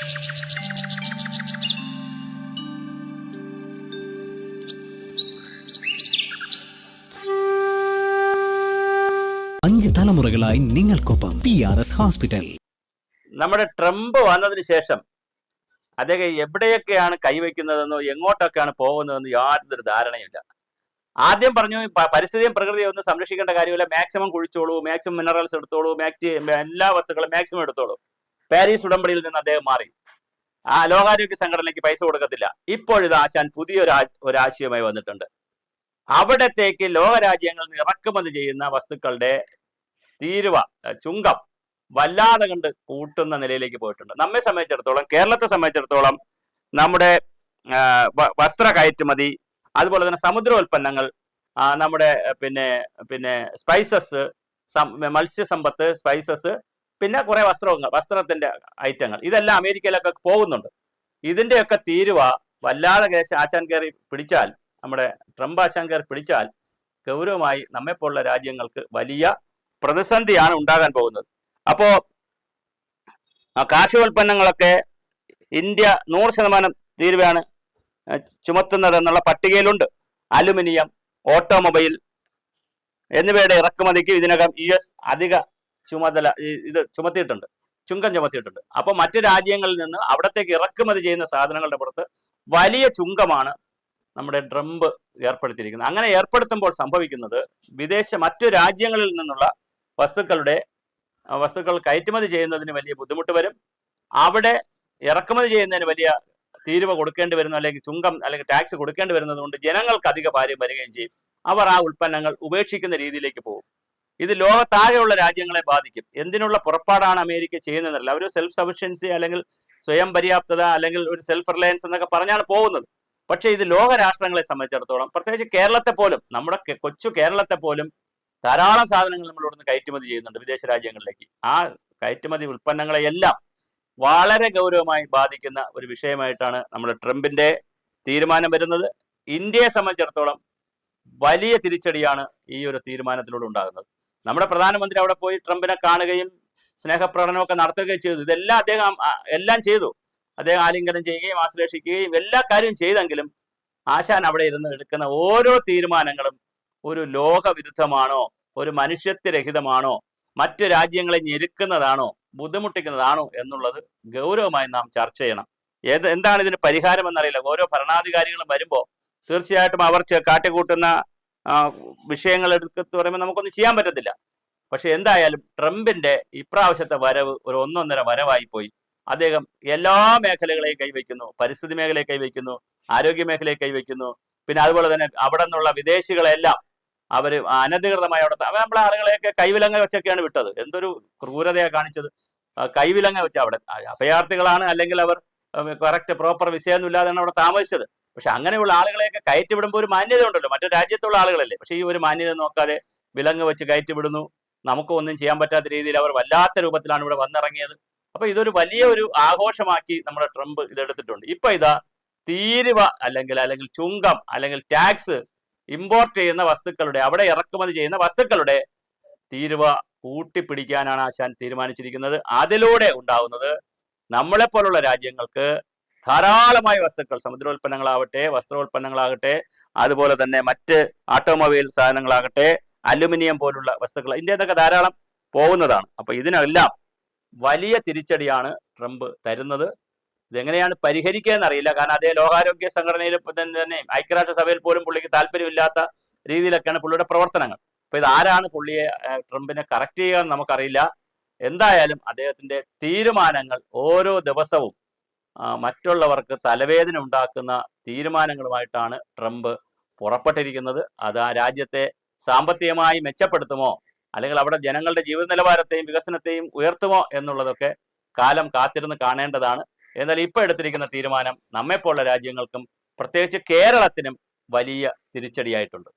5 തലമുറകളായി നിങ്ങൾക്കൊപ്പം PRS hospital. നമ്മുടെ ട്രംപ് വന്നതിന് ശേഷം അദ്ദേഹം എവിടെയൊക്കെയാണ് കൈവയ്ക്കുന്നതെന്നോ എങ്ങോട്ടൊക്കെയാണ് പോകുന്നതെന്നോ യാതൊരു ധാരണയില്ല. ആദ്യം പറഞ്ഞു പരിസ്ഥിതിയും പ്രകൃതിയും ഒന്നും സംരക്ഷിക്കേണ്ട കാര്യമില്ല, മാക്സിമം കുഴിച്ചോളൂ, മാക്സിമം മിനറൽസ് എടുത്തോളൂ, എല്ലാ വസ്തുക്കളും മാക്സിമം എടുത്തോളൂ. പാരീസ് ഉടമ്പടിയിൽ നിന്ന് അദ്ദേഹം മാറി. ലോകാരോഗ്യ സംഘടനയ്ക്ക് പൈസ കൊടുക്കത്തില്ല. ഇപ്പോഴിത് ആശാൻ പുതിയൊരു ആശയമായി വന്നിട്ടുണ്ട്. അവിടത്തേക്ക് ലോകരാജ്യങ്ങളിൽ നിന്ന് ഇറക്കുമതി ചെയ്യുന്ന വസ്തുക്കളുടെ തീരുവ ചുങ്കം വല്ലാതെ കണ്ട് കൂട്ടുന്ന നിലയിലേക്ക് പോയിട്ടുണ്ട്. നമ്മെ സംബന്ധിച്ചിടത്തോളം, കേരളത്തെ സംബന്ധിച്ചിടത്തോളം നമ്മുടെ വസ്ത്ര കയറ്റുമതി, അതുപോലെ തന്നെ സമുദ്രോൽപ്പന്നങ്ങൾ, നമ്മുടെ പിന്നെ സ്പൈസസ്, മത്സ്യസമ്പത്ത്, സ്പൈസസ്, പിന്നെ കുറെ വസ്ത്രത്തിന്റെ ഐറ്റങ്ങൾ, ഇതെല്ലാം അമേരിക്കയിലൊക്കെ പോകുന്നുണ്ട്. ഇതിന്റെയൊക്കെ തീരുവ വല്ലാതെ ആശാൻ കയറി പിടിച്ചാൽ, നമ്മുടെ ട്രംപ് ആശാൻ കയറി പിടിച്ചാൽ ഗൗരവമായി നമ്മെപ്പോലുള്ള രാജ്യങ്ങൾക്ക് വലിയ പ്രതിസന്ധിയാണ് ഉണ്ടാകാൻ പോകുന്നത്. അപ്പോ കാർഷികോൽപ്പന്നങ്ങളൊക്കെ ഇന്ത്യ 100% തീരുവയാണ് ചുമത്തുന്നത് എന്നുള്ള പട്ടികയിലുണ്ട്. അലുമിനിയം, ഓട്ടോമൊബൈൽ എന്നിവയുടെ ഇറക്കുമതിക്ക് ഇതിനകം US അധിക ചുങ്കം ചുമത്തിയിട്ടുണ്ട്. അപ്പോൾ മറ്റു രാജ്യങ്ങളിൽ നിന്ന് അവിടത്തേക്ക് ഇറക്കുമതി ചെയ്യുന്ന സാധനങ്ങളുടെ പുറത്ത് വലിയ ചുങ്കമാണ് നമ്മുടെ ട്രംപ് ഏർപ്പെടുത്തിയിരിക്കുന്നത്. അങ്ങനെ ഏർപ്പെടുത്തുമ്പോൾ സംഭവിക്കുന്നത് മറ്റു രാജ്യങ്ങളിൽ നിന്നുള്ള വസ്തുക്കൾ കയറ്റുമതി ചെയ്യുന്നതിന് വലിയ ബുദ്ധിമുട്ട് വരും. അവിടെ ഇറക്കുമതി ചെയ്യുന്നതിന് വലിയ തീരുവ കൊടുക്കേണ്ടി വരുന്നു, അല്ലെങ്കിൽ ചുങ്കം അല്ലെങ്കിൽ ടാക്സ് കൊടുക്കേണ്ടി വരുന്നത് കൊണ്ട് ജനങ്ങൾക്ക് അധിക ഭാരം വരികയും ചെയ്യും. അവർ ആ ഉൽപ്പന്നങ്ങൾ ഉപേക്ഷിക്കുന്ന രീതിയിലേക്ക് പോകും. ഇത് ലോകത്താകെയുള്ള രാജ്യങ്ങളെ ബാധിക്കും. എന്തിനുള്ള പുറപ്പാടാണ് അമേരിക്ക ചെയ്യുന്നതല്ല, അവർ സെൽഫ് സഫിഷ്യൻസി അല്ലെങ്കിൽ സ്വയം പര്യാപ്തത അല്ലെങ്കിൽ ഒരു സെൽഫ് റിലയൻസ് എന്നൊക്കെ പറഞ്ഞാണ് പോകുന്നത്. പക്ഷേ ഇത് ലോകരാഷ്ട്രങ്ങളെ സംബന്ധിച്ചിടത്തോളം, പ്രത്യേകിച്ച് കേരളത്തെ പോലും, നമ്മുടെ കൊച്ചു കേരളത്തെ പോലും ധാരാളം സാധനങ്ങൾ നമ്മൾ ഇവിടുന്ന് കയറ്റുമതി ചെയ്യുന്നുണ്ട് വിദേശ രാജ്യങ്ങളിലേക്ക്. ആ കയറ്റുമതി ഉൽപ്പന്നങ്ങളെയെല്ലാം വളരെ ഗൗരവമായി ബാധിക്കുന്ന ഒരു വിഷയമായിട്ടാണ് നമ്മുടെ ട്രംപിന്റെ തീരുമാനം വരുന്നത്. ഇന്ത്യയെ സംബന്ധിച്ചിടത്തോളം വലിയ തിരിച്ചടിയാണ് ഈ ഒരു തീരുമാനത്തിലൂടെ ഉണ്ടാകുന്നത്. നമ്മുടെ പ്രധാനമന്ത്രി അവിടെ പോയി ട്രംപിനെ കാണുകയും സ്നേഹപ്രകടനമൊക്കെ നടത്തുകയും ചെയ്തു. ഇതെല്ലാം അദ്ദേഹം ചെയ്തു. അദ്ദേഹം ആലിംഗനം ചെയ്യുകയും ആശ്ലേഷിക്കുകയും എല്ലാ കാര്യവും ചെയ്തെങ്കിലും ആശാൻ അവിടെ ഇരുന്ന് എടുക്കുന്ന ഓരോ തീരുമാനങ്ങളും ഒരു ലോകവിരുദ്ധമാണോ, ഒരു മനുഷ്യത്വരഹിതമാണോ, മറ്റു രാജ്യങ്ങളെ ഞെരുക്കുന്നതാണോ, ബുദ്ധിമുട്ടിക്കുന്നതാണോ എന്നുള്ളത് ഗൗരവമായി നാം ചർച്ച ചെയ്യണം. എന്താണ് ഇതിന് പരിഹാരം എന്നറിയില്ല. ഓരോ ഭരണാധികാരികളും വരുമ്പോൾ തീർച്ചയായിട്ടും അവർ കാട്ടിക്കൂട്ടുന്ന വിഷയങ്ങൾ എടുത്ത് പറയുമ്പോൾ നമുക്കൊന്നും ചെയ്യാൻ പറ്റത്തില്ല. പക്ഷെ എന്തായാലും ട്രംപിന്റെ ഇപ്രാവശ്യത്തെ വരവ് ഒരു 1.5 വരവായി പോയി. അദ്ദേഹം എല്ലാ മേഖലകളെയും കൈവയ്ക്കുന്നു. പരിസ്ഥിതി മേഖലയെ കൈവയ്ക്കുന്നു, ആരോഗ്യ മേഖലയെ കൈവയ്ക്കുന്നു. പിന്നെ അതുപോലെ തന്നെ അവിടെ നിന്നുള്ള വിദേശികളെല്ലാം അവർ അനധികൃതമായി നമ്മളെ ആളുകളെയൊക്കെ കൈവിലങ്ങ വെച്ചൊക്കെയാണ് വിട്ടത്. എന്തൊരു ക്രൂരതയാണ് കാണിച്ചത്. കൈവിലങ്ങ വെച്ച അവിടെ അഭയാർത്ഥികളാണ്, അല്ലെങ്കിൽ അവർ കറക്റ്റ് പ്രോപ്പർ വിസയൊന്നും ഇല്ലാതെയാണ് അവിടെ താമസിച്ചത്. പക്ഷെ അങ്ങനെയുള്ള ആളുകളെയൊക്കെ കയറ്റി വിടുമ്പോൾ ഒരു മാന്യത ഉണ്ടല്ലോ, മറ്റു രാജ്യത്തുള്ള ആളുകളല്ലേ. പക്ഷെ ഈ ഒരു മാന്യത നോക്കാതെ വിലങ്ങ് വെച്ച് കയറ്റി വിടുന്നു. നമുക്ക് ഒന്നും ചെയ്യാൻ പറ്റാത്ത രീതിയിൽ അവർ വല്ലാത്ത രൂപത്തിലാണ് ഇവിടെ വന്നിറങ്ങിയത്. അപ്പൊ ഇതൊരു വലിയ ഒരു ആഘോഷമാക്കി നമ്മുടെ ട്രംപ് ഇതെടുത്തിട്ടുണ്ട്. ഇപ്പൊ ഇതാ തീരുവ അല്ലെങ്കിൽ ചുങ്കം അല്ലെങ്കിൽ ടാക്സ് ഇമ്പോർട്ട് ചെയ്യുന്ന വസ്തുക്കളുടെ, അവിടെ ഇറക്കുമതി ചെയ്യുന്ന വസ്തുക്കളുടെ തീരുവ കൂട്ടിപ്പിടിക്കാനാണ് ആശാൻ തീരുമാനിച്ചിരിക്കുന്നത്. അതിലൂടെ ഉണ്ടാവുന്നത് നമ്മളെപ്പോലുള്ള രാജ്യങ്ങൾക്ക് ധാരാളമായ വസ്തുക്കൾ, സമുദ്രോൽപ്പന്നങ്ങളാവട്ടെ, വസ്ത്രോൽപ്പന്നങ്ങളാകട്ടെ, അതുപോലെ തന്നെ മറ്റ് ഓട്ടോമൊബൈൽ സാധനങ്ങളാകട്ടെ, അലുമിനിയം പോലുള്ള വസ്തുക്കൾ ഇന്ത്യയിൽ നിന്നൊക്കെ ധാരാളം പോകുന്നതാണ്. അപ്പൊ ഇതിനെല്ലാം വലിയ തിരിച്ചടിയാണ് ട്രംപ് തരുന്നത്. ഇതെങ്ങനെയാണ് പരിഹരിക്കുക എന്നറിയില്ല. കാരണം അതേ ലോകാരോഗ്യ സംഘടനയിൽ തന്നെ ഐക്യരാഷ്ട്രസഭയിൽ പോലും പുള്ളിക്ക് താല്പര്യമില്ലാത്ത രീതിയിലൊക്കെയാണ് പുള്ളിയുടെ പ്രവർത്തനങ്ങൾ. അപ്പൊ ഇതാരാണ് ട്രംപിനെ കറക്റ്റ് ചെയ്യുക എന്ന് നമുക്കറിയില്ല. എന്തായാലും അദ്ദേഹത്തിന്റെ തീരുമാനങ്ങൾ ഓരോ ദിവസവും മറ്റുള്ളവർക്ക് തലവേദന ഉണ്ടാക്കുന്ന തീരുമാനങ്ങളുമായിട്ടാണ് ട്രംപ് പുറപ്പെട്ടിരിക്കുന്നത്. അത് ആ രാജ്യത്തെ സാമ്പത്തികമായി മെച്ചപ്പെടുത്തുമോ, അല്ലെങ്കിൽ അവിടെ ജനങ്ങളുടെ ജീവിത നിലവാരത്തെയും വികസനത്തെയും ഉയർത്തുമോ എന്നുള്ളതൊക്കെ കാലം കാത്തിരുന്ന് കാണേണ്ടതാണ്. എന്നാൽ ഇപ്പോൾ എടുത്തിരിക്കുന്ന തീരുമാനം നമ്മെപ്പോലുള്ള രാജ്യങ്ങൾക്കും പ്രത്യേകിച്ച് കേരളത്തിനും വലിയ തിരിച്ചടിയായിട്ടുണ്ട്.